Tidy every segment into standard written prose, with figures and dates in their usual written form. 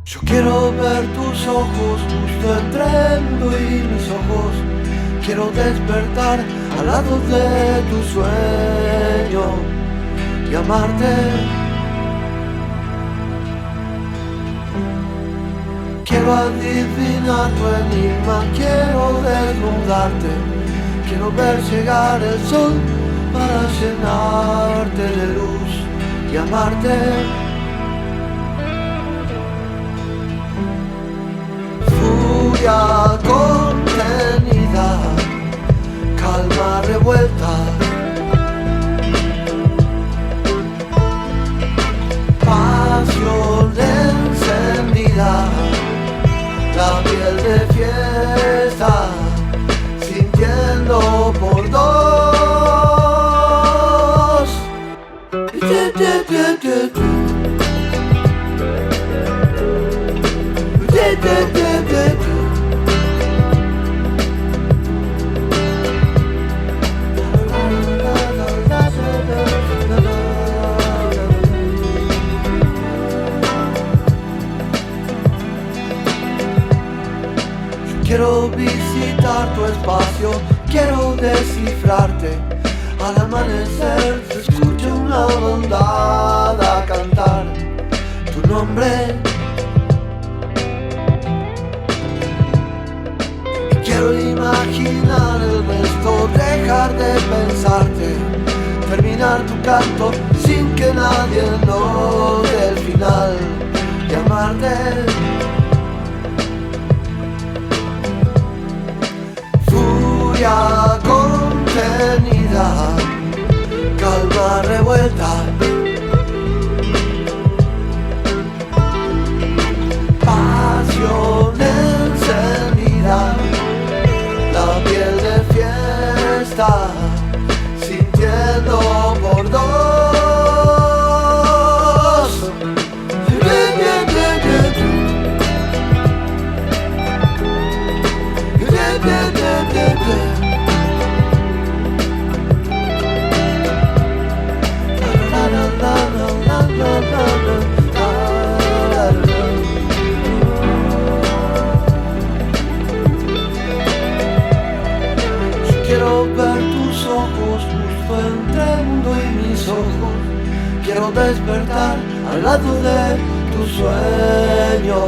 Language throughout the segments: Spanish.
Yo quiero ver tus ojos justo entre mundo y mis ojos. Quiero despertar al lado de tu sueño y amarte. Quiero adivinar tu enigma, quiero desnudarte. Quiero ver llegar el sol para llenarte de luz y amarte. Furia contenida, calma revuelta, pasión encendida, la piel de fiesta, sintiendo por dos. Quiero visitar tu espacio, quiero descifrarte. Al amanecer se escucha una bandada cantar tu nombre. Y quiero imaginar el resto, dejar de pensarte, terminar tu canto sin que nadie note el final y amarte. Furia contenida, calma revuelta, pasión encendida, la piel de fiesta, sintiendo por dos. Quiero ver tus ojos justo entre mundo y mis ojos. Quiero despertar al lado de tu sueño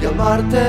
y amarte.